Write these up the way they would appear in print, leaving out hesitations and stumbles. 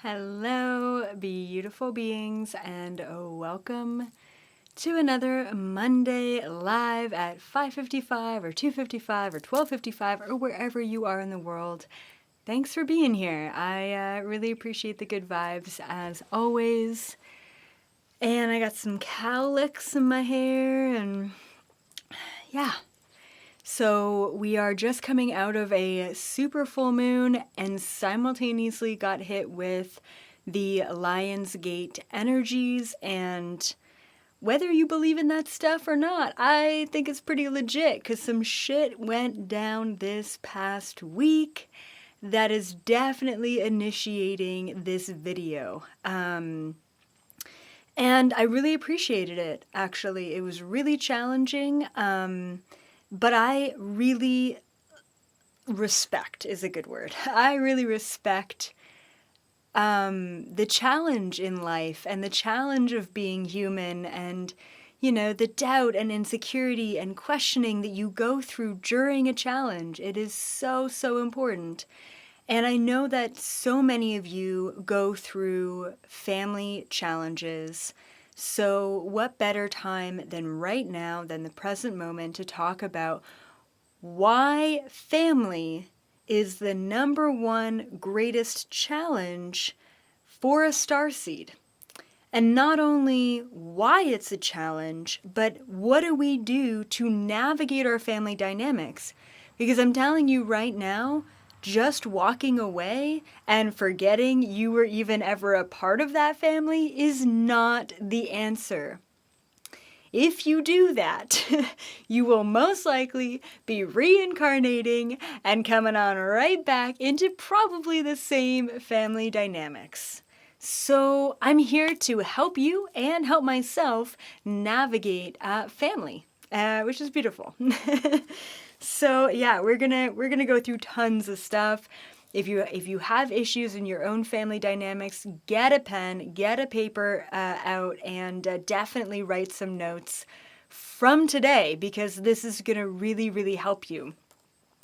Hello, beautiful beings, and welcome to another Monday live at 5:55 or 2:55 or 12:55 or wherever you are in the world. Thanks for being here. I really appreciate the good vibes as always. And I got some cowlicks in my hair, and yeah. So we are just coming out of a super full moon and simultaneously got hit with the Lionsgate energies, and whether you believe in that stuff or not, I think it's pretty legit because some shit went down this past week that is definitely initiating this video. And I really appreciated it, actually. It was really challenging. But I really respect is a good word. I really respect the challenge in life and the challenge of being human and, the doubt and insecurity and questioning that you go through during a challenge. It is so, so important. And I know that so many of you go through family challenges. So what better time than right now, than the present moment, to talk about why family is the number one greatest challenge for a starseed. And not only why it's a challenge, but what do we do to navigate our family dynamics? Because I'm telling you right now, just walking away and forgetting you were even ever a part of that family is not the answer. If you do that, you will most likely be reincarnating and coming on right back into probably the same family dynamics. So I'm here to help you and help myself navigate family, which is beautiful. So yeah, we're gonna go through tons of stuff. If you have issues in your own family dynamics, get a pen, get a paper out, and definitely write some notes from today, because this is gonna really, really help you.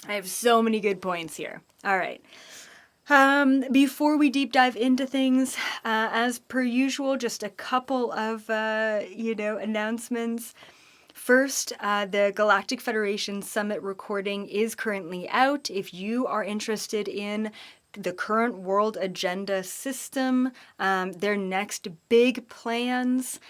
I have so many good points here. All right. Before we deep dive into things, as per usual, just a couple of announcements. First, the Galactic Federation Summit recording is currently out. If you are interested in the current world agenda system, their next big plans,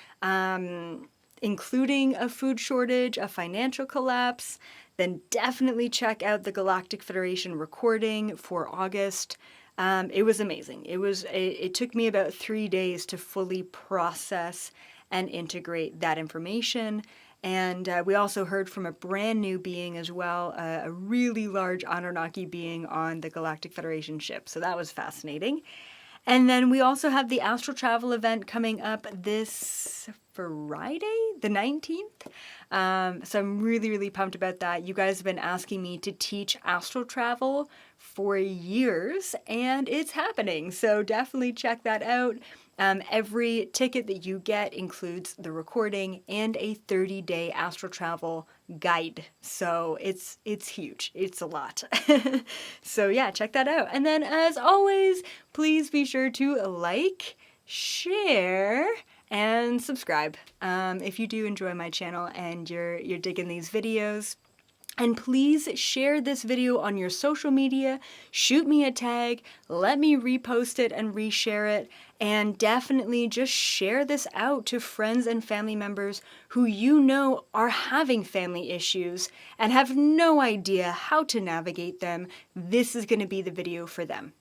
including a food shortage, a financial collapse, then definitely check out the Galactic Federation recording for August. It was amazing. It took me about 3 days to fully process and integrate that information. And we also heard from a brand new being as well, a really large Anunnaki being on the Galactic Federation ship. So that was fascinating. And then we also have the Astral Travel event coming up this Friday, the 19th. So I'm really, really pumped about that. You guys have been asking me to teach astral travel for years, and it's happening. So definitely check that out. Every ticket that you get includes the recording and a 30-day astral travel guide. So it's huge. It's a lot. So yeah, check that out. And then as always, please be sure to like, share, and subscribe if you do enjoy my channel and you're digging these videos. And please share this video on your social media, shoot me a tag, let me repost it and reshare it, and definitely just share this out to friends and family members who you know are having family issues and have no idea how to navigate them. This is going to be the video for them.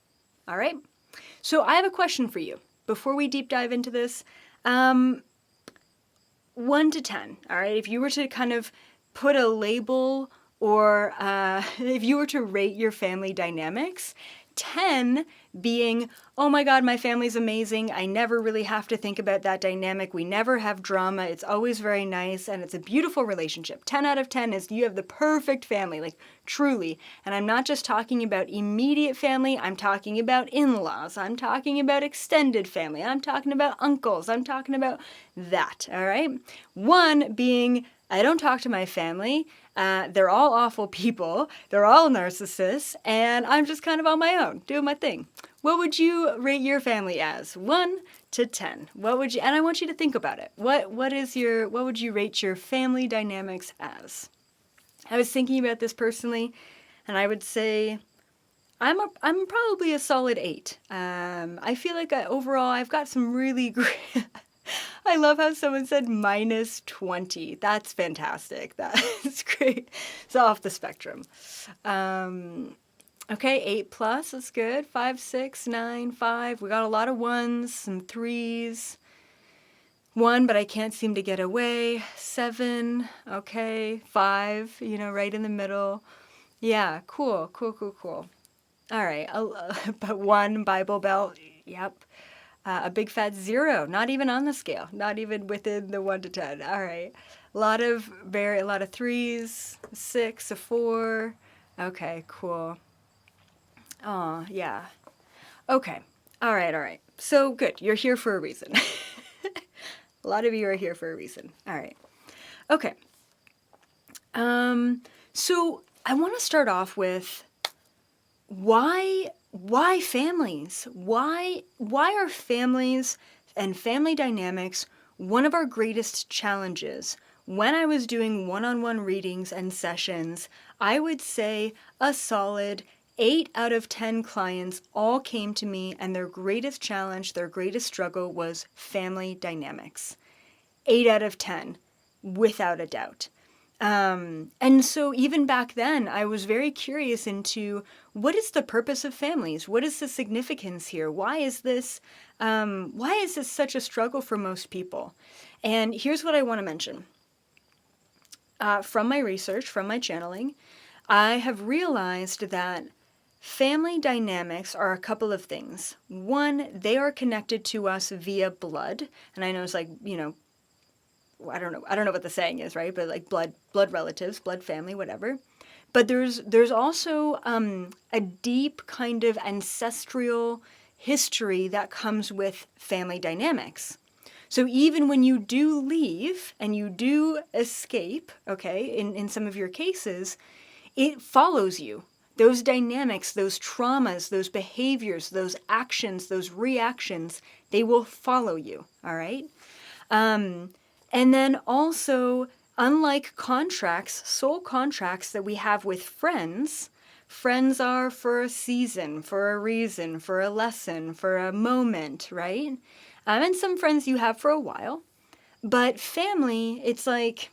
All right? So I have a question for you before we deep dive into this. 1 to 10, all right? If you were to kind of put a label or if you were to rate your family dynamics, 10 being, oh my God, my family's amazing. I never really have to think about that dynamic. We never have drama. It's always very nice and it's a beautiful relationship. 10 out of 10 is you have the perfect family, like truly. And I'm not just talking about immediate family. I'm talking about in-laws. I'm talking about extended family. I'm talking about uncles. I'm talking about that, all right? 1 being, I don't talk to my family. They're all awful people. They're all narcissists. And I'm just kind of on my own, doing my thing. what would you rate your family as? 1 to 10. What would you, and I want you to think about it. What would you rate your family dynamics as? I was thinking about this personally, and I would say I'm probably a solid 8. I feel like overall I've got some really great. I love how someone said -20. That's fantastic. That's great. It's off the spectrum. Okay, 8 plus. That's good. 5, 6, 9, 5. We got a lot of 1s, some 3s. 1, but I can't seem to get away. 7. Okay, 5. Right in the middle. Yeah, cool. All right, but 1 Bible Belt, yep. A big fat 0, not even on the scale, not even within the 1 to 10. All right, a lot of 3s, 6, a 4. Okay, cool. Oh, yeah. Okay, all right. So good, you're here for a reason. A lot of you are here for a reason. All right. Okay. So I want to start off with why families? Why are families and family dynamics one of our greatest challenges? When I was doing one-on-one readings and sessions, I would say a solid 8 out of 10 clients all came to me and their greatest challenge, their greatest struggle was family dynamics. 8 out of 10, without a doubt. And so even back then, I was very curious into what is the purpose of families? What is the significance here? Why is this such a struggle for most people? And here's what I want to mention. From my research, from my channeling, I have realized that family dynamics are a couple of things. One, they are connected to us via blood. And I know it's like, I don't know what the saying is, right? But like blood relatives, blood family, whatever. But there's also a deep kind of ancestral history that comes with family dynamics. So even when you do leave and you do escape, okay, in some of your cases, it follows you. Those dynamics, those traumas, those behaviors, those actions, those reactions, they will follow you, all right? And then also, unlike contracts, soul contracts that we have with friends, friends are for a season, for a reason, for a lesson, for a moment, right? And some friends you have for a while. But family, it's like,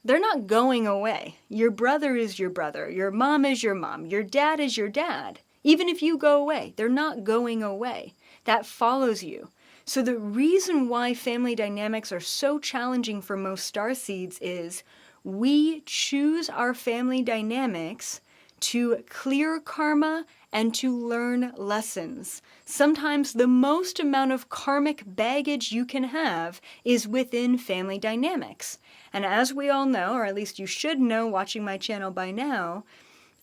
they're not going away. Your brother is your brother. Your mom is your mom. Your dad is your dad. Even if you go away, they're not going away. That follows you. So the reason why family dynamics are so challenging for most starseeds is we choose our family dynamics to clear karma and to learn lessons. Sometimes the most amount of karmic baggage you can have is within family dynamics. And as we all know, or at least you should know watching my channel by now,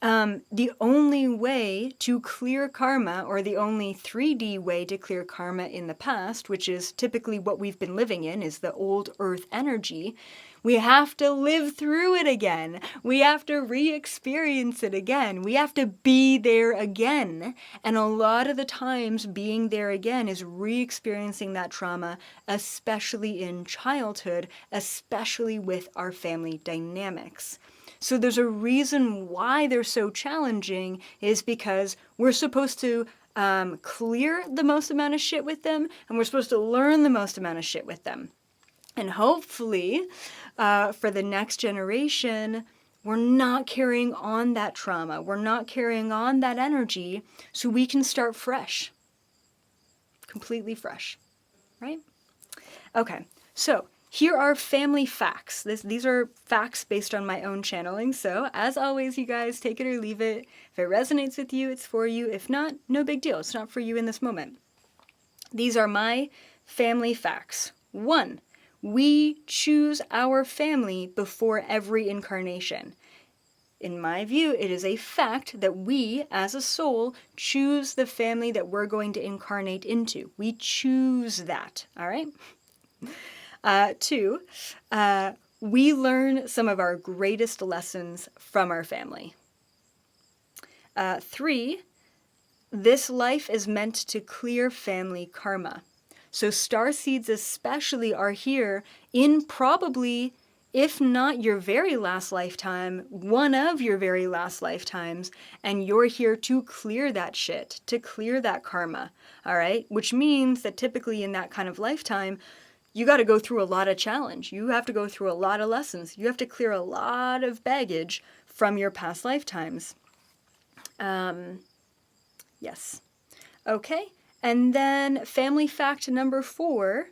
the only way to clear karma, or the only 3D way to clear karma in the past, which is typically what we've been living in, is the old earth energy, we have to live through it again. We have to re-experience it again. We have to be there again. And a lot of the times being there again is re-experiencing that trauma, especially in childhood, especially with our family dynamics. So there's a reason why they're so challenging is because we're supposed to clear the most amount of shit with them, and we're supposed to learn the most amount of shit with them. And hopefully, for the next generation, we're not carrying on that trauma. We're not carrying on that energy, so we can start fresh. Completely fresh, right? Okay, so here are family facts. These are facts based on my own channeling. So as always, you guys, take it or leave it. If it resonates with you, it's for you. If not, no big deal. It's not for you in this moment. These are my family facts. 1, we choose our family before every incarnation. In my view, it is a fact that we, as a soul, choose the family that we're going to incarnate into. We choose that, all right? 2, we learn some of our greatest lessons from our family. 3, This life is meant to clear family karma. So starseeds especially are here in probably, if not your very last lifetime, one of your very last lifetimes, and you're here to clear that shit, to clear that karma, all right? Which means that typically in that kind of lifetime, you got to go through a lot of challenge. You have to go through a lot of lessons. You have to clear a lot of baggage from your past lifetimes. Yes. Okay. And then family fact number 4,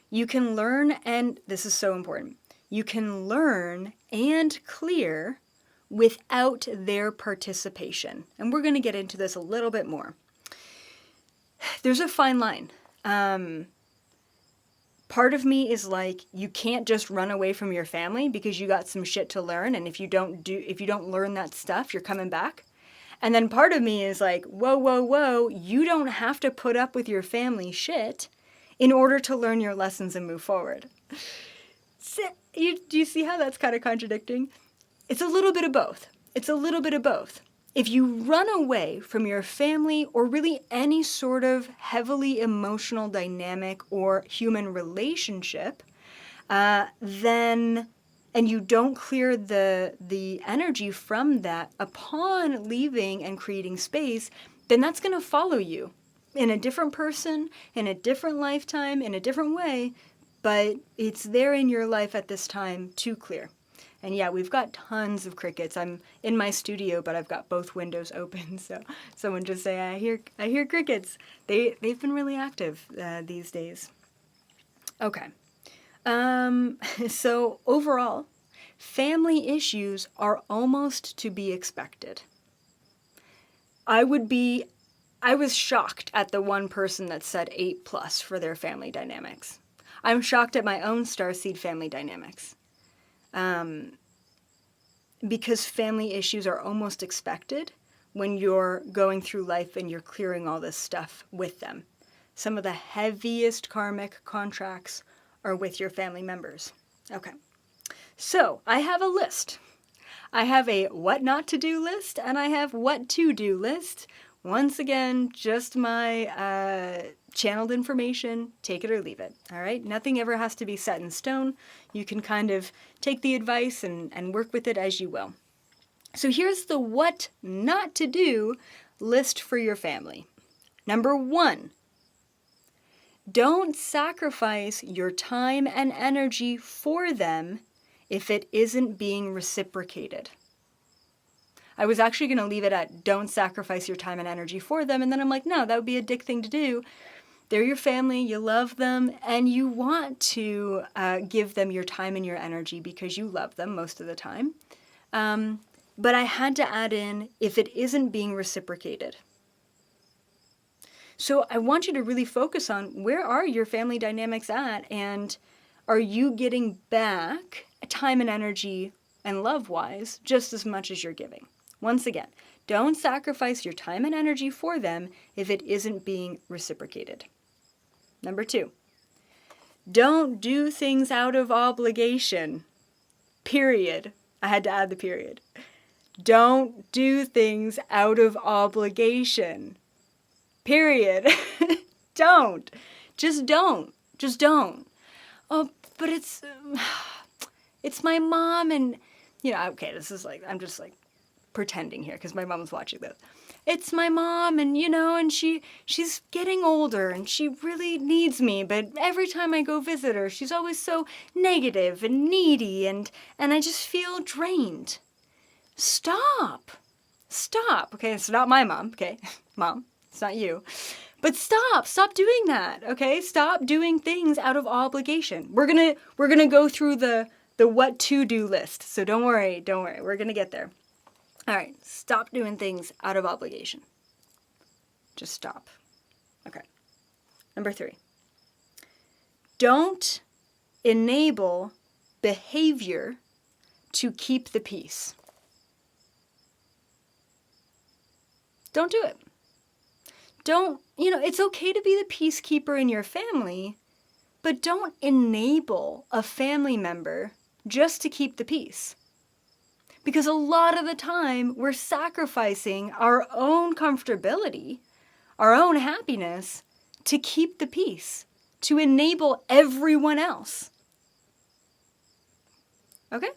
you can learn, and this is so important, you can learn and clear without their participation. And we're going to get into this a little bit more. There's a fine line. Part of me is like, you can't just run away from your family because you got some shit to learn, and if you don't learn that stuff, you're coming back. And then part of me is like, whoa, whoa, whoa, you don't have to put up with your family shit in order to learn your lessons and move forward. Do you see how that's kind of contradicting? It's a little bit of both. It's a little bit of both. If you run away from your family or really any sort of heavily emotional dynamic or human relationship, then, and you don't clear the energy from that upon leaving and creating space, then that's going to follow you in a different person, in a different lifetime, in a different way, but it's there in your life at this time to clear. And yeah, we've got tons of crickets. I'm in my studio, but I've got both windows open. So someone just say, I hear crickets. They've been really active these days. Okay. So overall, family issues are almost to be expected. I was shocked at the one person that said 8+ for their family dynamics. I'm shocked at my own Starseed family dynamics. Because family issues are almost expected when you're going through life and you're clearing all this stuff with them. Some of the heaviest karmic contracts are with your family members. Okay, so I have a list. I have a what not to do list and I have what to do list. Once again, just my channeled information, take it or leave it, all right? Nothing ever has to be set in stone. You can kind of take the advice and work with it as you will. So here's the what not to do list for your family. Number 1, don't sacrifice your time and energy for them if it isn't being reciprocated. I was actually going to leave it at don't sacrifice your time and energy for them, and then I'm like, no, that would be a dick thing to do. They're your family, you love them, and you want to give them your time and your energy because you love them most of the time. But I had to add in if it isn't being reciprocated. So I want you to really focus on where are your family dynamics at, and are you getting back time and energy and love-wise just as much as you're giving? Once again, don't sacrifice your time and energy for them if it isn't being reciprocated. Number 2, don't do things out of obligation. Period. I had to add the period. Don't do things out of obligation. Period. Don't. Just don't. Just don't. Oh, but it's my mom and, okay, this is like, I'm just like pretending here because my mom's watching this. It's my mom and, and she's getting older and she really needs me, but every time I go visit her, she's always so negative and needy and I just feel drained. Stop. Okay, it's not my mom, okay? Mom, it's not you. But stop doing that, okay? Stop doing things out of obligation. We're gonna go through the what to do list, so don't worry, we're gonna get there. All right, stop doing things out of obligation. Just stop. Okay. Number 3. Don't enable behavior to keep the peace. Don't do it. Don't, it's okay to be the peacekeeper in your family, but don't enable a family member just to keep the peace. Because a lot of the time, we're sacrificing our own comfortability, our own happiness to keep the peace, to enable everyone else. Okay?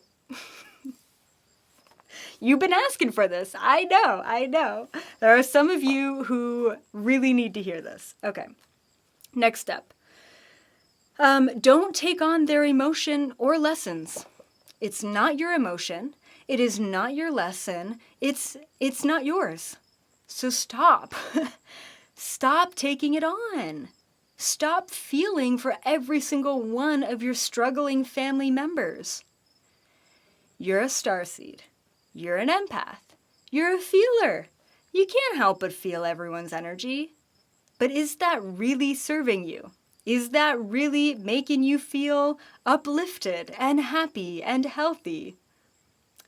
You've been asking for this. I know. There are some of you who really need to hear this. Okay. Next step. Don't take on their emotion or lessons. It's not your emotion. It is not your lesson. It's not yours. So stop. Stop taking it on. Stop feeling for every single one of your struggling family members. You're a starseed. You're an empath. You're a feeler. You can't help but feel everyone's energy. But is that really serving you? Is that really making you feel uplifted and happy and healthy?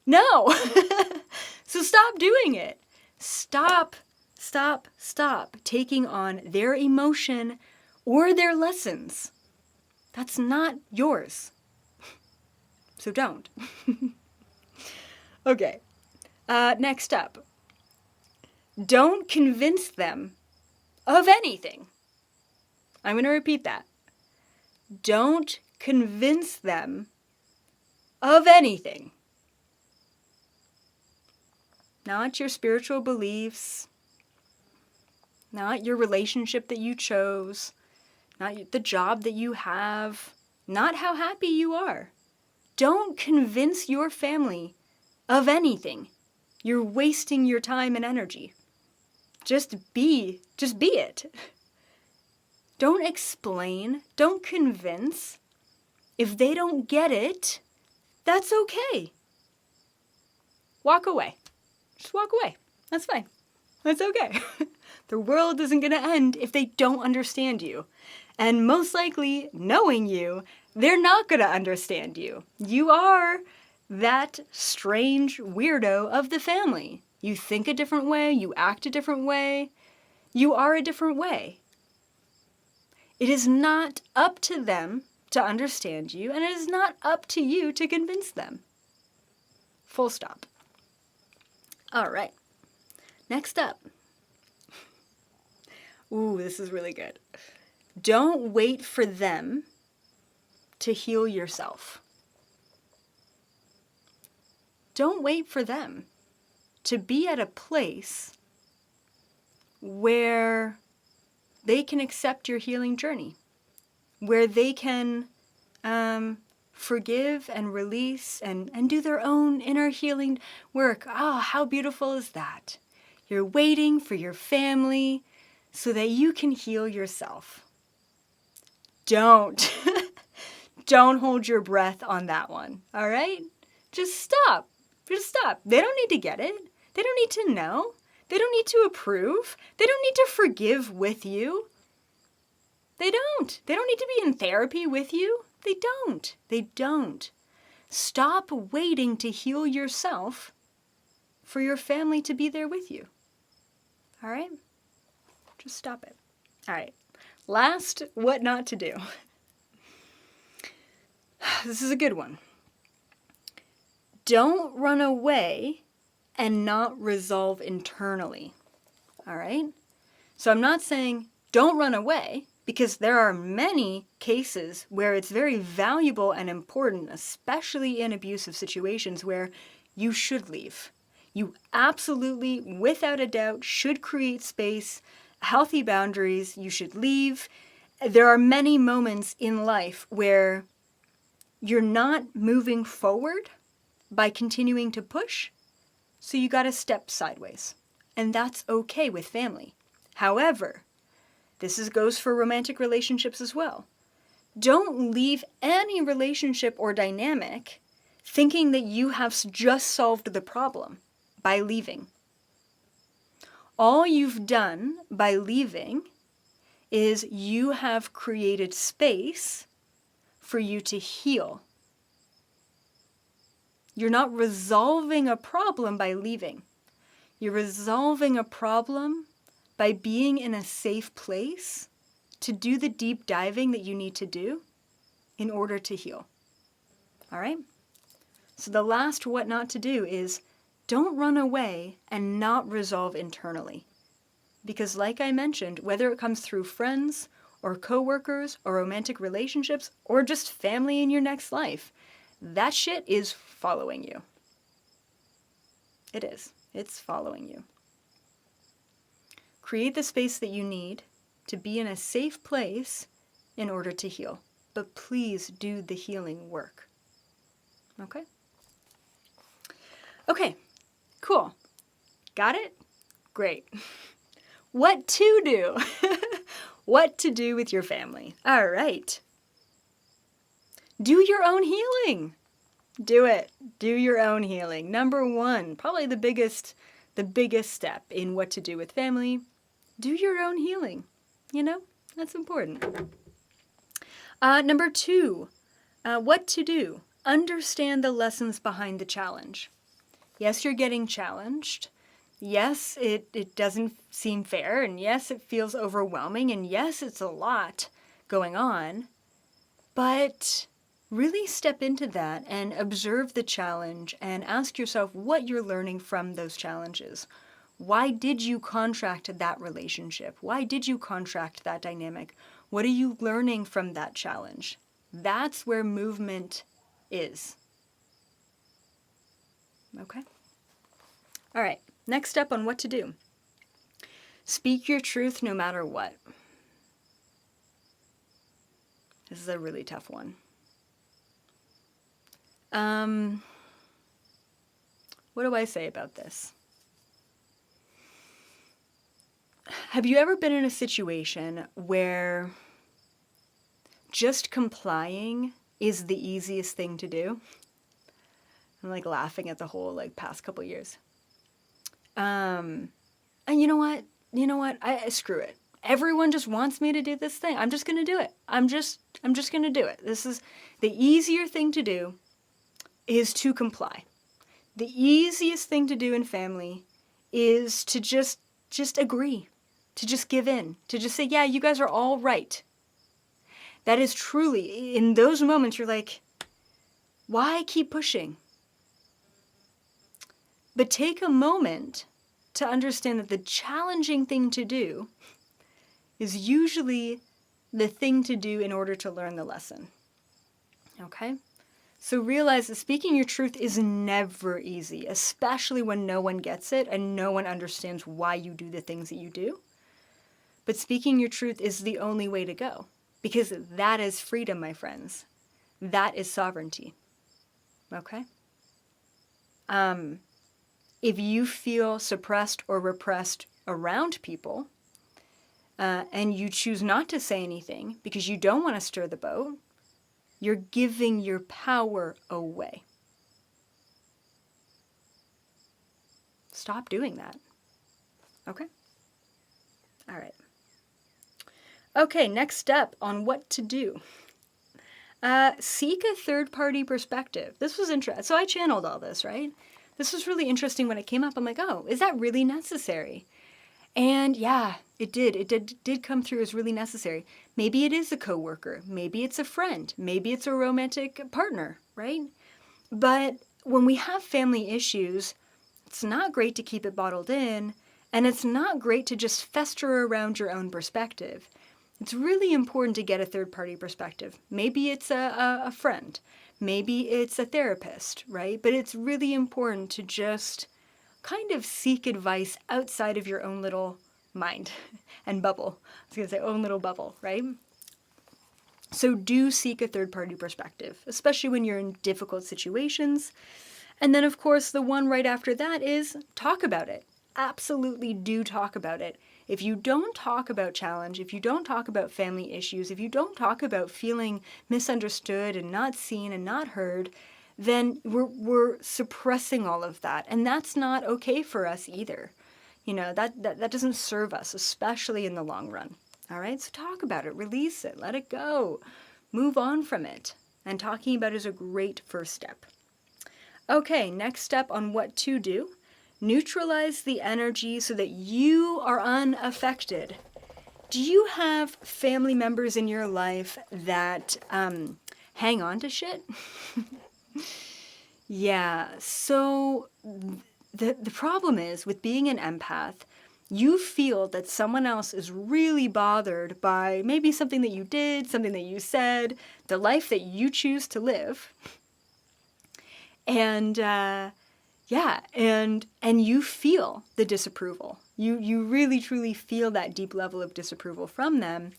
No! So stop doing it. Stop taking on their emotion or their lessons. That's not yours. So don't. Okay. Next up. Don't convince them of anything. I'm going to repeat that. Don't convince them of anything. Not your spiritual beliefs, not your relationship that you chose, not the job that you have, not how happy you are. Don't convince your family of anything. You're wasting your time and energy. Just be it. Don't explain, don't convince. If they don't get it, that's okay. Walk away. Just walk away. That's fine. That's okay. The world isn't going to end if they don't understand you. And most likely, knowing you, they're not going to understand you. You are that strange weirdo of the family. You think a different way, you act a different way, you are a different way. It is not up to them to understand you, and it is not up to you to convince them. Full stop. All right. Next up. Ooh, this is really good. Don't wait for them to heal yourself. Don't wait for them to be at a place where they can accept your healing journey, where they can forgive and release and do their own inner healing work. Oh, how beautiful is that? You're waiting for your family so that you can heal yourself. Don't. Don't hold your breath on that one, all right? Just stop. Just stop. They don't need to get it. They don't need to know. They don't need to approve. They don't need to forgive with you. They don't. They don't need to be in therapy with you. They don't. They don't. Stop waiting to heal yourself for your family to be there with you. All right? Just stop it. All right. Last, what not to do. This is a good one. Don't run away and not resolve internally. All right? So I'm not saying don't run away, because there are many cases where it's very valuable and important, especially in abusive situations, where you should leave. You absolutely, without a doubt, should create space, healthy boundaries. You should leave. There are many moments in life where you're not moving forward by continuing to push, so you got to step sideways. And that's okay with family. However, this goes for romantic relationships as well. Don't leave any relationship or dynamic thinking that you have just solved the problem by leaving. All you've done by leaving is you have created space for you to heal. You're not resolving a problem by leaving. You're resolving a problem by being in a safe place to do the deep diving that you need to do in order to heal. All right? So the last what not to do is don't run away and not resolve internally. Because like I mentioned, whether it comes through friends or coworkers or romantic relationships or just family in your next life, that shit is following you. It is. It's following you. Create the space that you need to be in a safe place in order to heal. But please do the healing work. Okay? Okay, cool. Got it? Great. What to do? What to do with your family. All right. Do your own healing. Do it. Do your own healing. Number one, probably the biggest step in what to do with family. Do your own healing. You know, that's important. Number two, what to do. Understand the lessons behind the challenge. Yes, you're getting challenged. Yes, it doesn't seem fair, and yes, it feels overwhelming, and yes, it's a lot going on. But really step into that and observe the challenge and ask yourself what you're learning from those challenges. Why did you contract that relationship? Why did you contract that dynamic? What are you learning from that challenge? That's where movement is. Okay? All right, next up on what to do. Speak your truth no matter what. This is a really tough one. What do I say about this? Have you ever been in a situation where just complying is the easiest thing to do? I'm like laughing at the whole past couple years. And you know what? I screw it. Everyone just wants me to do this thing. I'm just going to do it. I'm just going to do it. This is the easier thing to do is to comply. The easiest thing to do in family is to just agree, to just give in, to just say, yeah, you guys are all right. That is truly, in those moments, you're like, why keep pushing? But take a moment to understand that the challenging thing to do is usually the thing to do in order to learn the lesson. Okay? So realize that speaking your truth is never easy, especially when no one gets it and no one understands why you do the things that you do. But speaking your truth is the only way to go, because that is freedom, my friends. That is sovereignty. Okay? If you feel suppressed or repressed around people, and you choose not to say anything because you don't want to stir the boat, you're giving your power away. Stop doing that. Okay? All right. Okay, next step on what to do. Seek a third-party perspective. This was interesting. So I channeled all this, right? This was really interesting when it came up. I'm like, oh, is that really necessary? And yeah, it did. It did come through as really necessary. Maybe it is a coworker. Maybe it's a friend. Maybe it's a romantic partner, right? But when we have family issues, it's not great to keep it bottled in, and it's not great to just fester around your own perspective. It's really important to get a third-party perspective. Maybe it's a friend. Maybe it's a therapist, right? But it's really important to just kind of seek advice outside of your own little mind and bubble. I was going to say own little bubble, right? So do seek a third-party perspective, especially when you're in difficult situations. And then, of course, the one right after that is talk about it. Absolutely do talk about it. If you don't talk about challenge, if you don't talk about family issues, if you don't talk about feeling misunderstood and not seen and not heard, then we're suppressing all of that. And that's not okay for us either. You know, that doesn't serve us, especially in the long run. All right, so talk about it, release it, let it go, move on from it. And talking about it is a great first step. Okay, next step on what to do. Neutralize the energy so that you are unaffected. Do you have family members in your life that hang on to shit? Yeah, so the problem is with being an empath, you feel that someone else is really bothered by maybe something that you did, something that you said, the life that you choose to live. And and you feel the disapproval. You really truly feel that deep level of disapproval from them.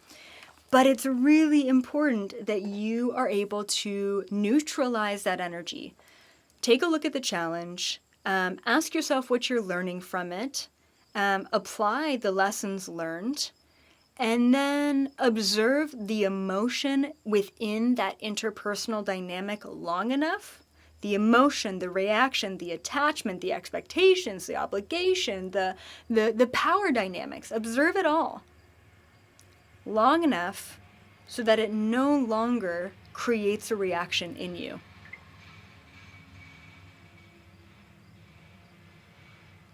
But it's really important that you are able to neutralize that energy. Take a look at the challenge. Ask yourself what you're learning from it. Apply the lessons learned. And then observe the emotion within that interpersonal dynamic long enough. The emotion, the reaction, the attachment, the expectations, the obligation, the power dynamics. Observe it all long enough so that it no longer creates a reaction in you.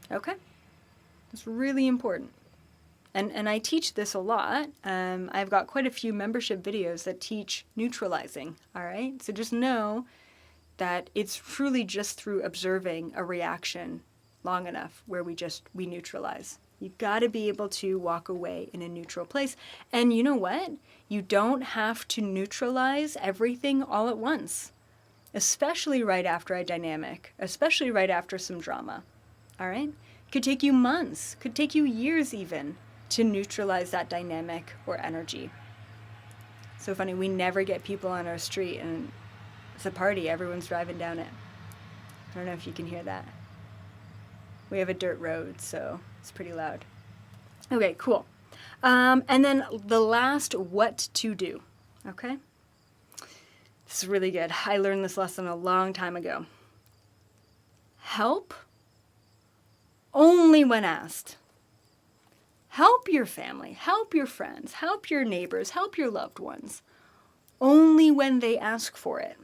Okay? It's really important. And I teach this a lot. I've got quite a few membership videos that teach neutralizing, all right? So just know that it's truly just through observing a reaction long enough where we neutralize. You've got to be able to walk away in a neutral place. And you know what? You don't have to neutralize everything all at once, especially right after a dynamic, especially right after some drama, all right? Could take you months, could take you years even to neutralize that dynamic or energy. So funny, we never get people on our street and it's a party, everyone's driving down it. I don't know if you can hear that. We have a dirt road, so it's pretty loud. Okay, cool. And then the last what to do, okay? This is really good. I learned this lesson a long time ago. Help only when asked. Help your family, help your friends, help your neighbors, help your loved ones, only when they ask for it.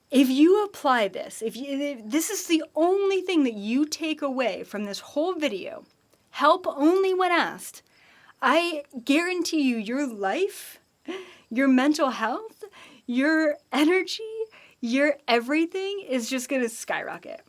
If you apply this, if this is the only thing that you take away from this whole video, help only when asked, I guarantee you your life, your mental health, your energy, your everything is just going to skyrocket.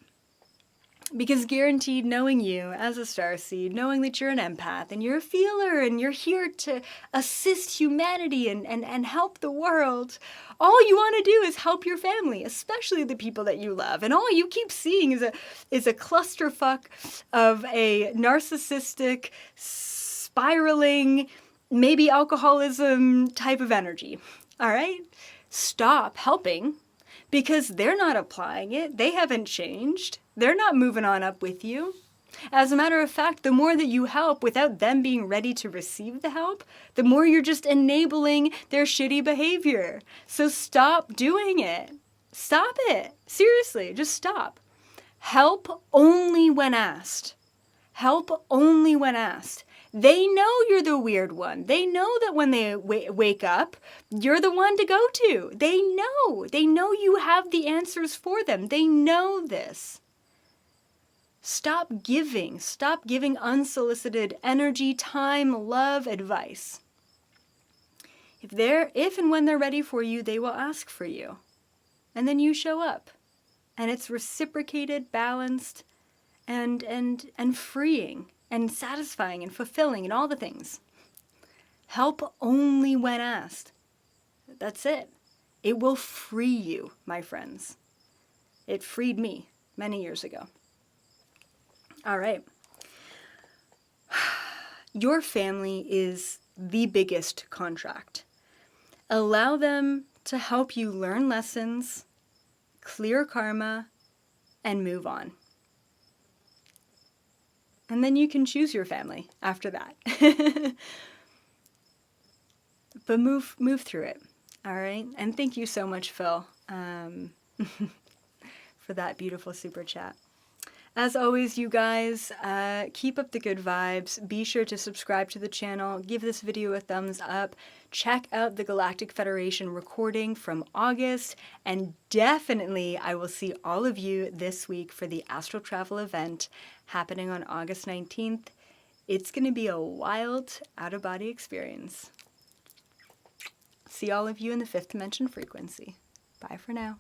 Because guaranteed, knowing you as a starseed, knowing that you're an empath and you're a feeler and you're here to assist humanity and help the world, all you want to do is help your family, especially the people that you love. And all you keep seeing is a clusterfuck of a narcissistic, spiraling, maybe alcoholism type of energy. All right? Stop helping because they're not applying it. They haven't changed. They're not moving on up with you. As a matter of fact, the more that you help without them being ready to receive the help, the more you're just enabling their shitty behavior. So stop doing it. Stop it. Seriously, just stop. Help only when asked. Help only when asked. They know you're the weird one. They know that when they wake up, you're the one to go to. They know. They know you have the answers for them. They know this. Stop giving. Stop giving unsolicited energy, time, love, advice. If and when they're ready for you, they will ask for you. And then you show up. And it's reciprocated, balanced, and freeing, and satisfying, and fulfilling, and all the things. Help only when asked. That's it. It will free you, my friends. It freed me many years ago. All right. Your family is the biggest contract. Allow them to help you learn lessons, clear karma, and move on. And then you can choose your family after that. But move through it. All right. And thank you so much, Phil, for that beautiful super chat. As always, you guys, keep up the good vibes. Be sure to subscribe to the channel. Give this video a thumbs up. Check out the Galactic Federation recording from August. And definitely, I will see all of you this week for the Astral Travel event happening on August 19th. It's going to be a wild, out-of-body experience. See all of you in the 5th dimension frequency. Bye for now.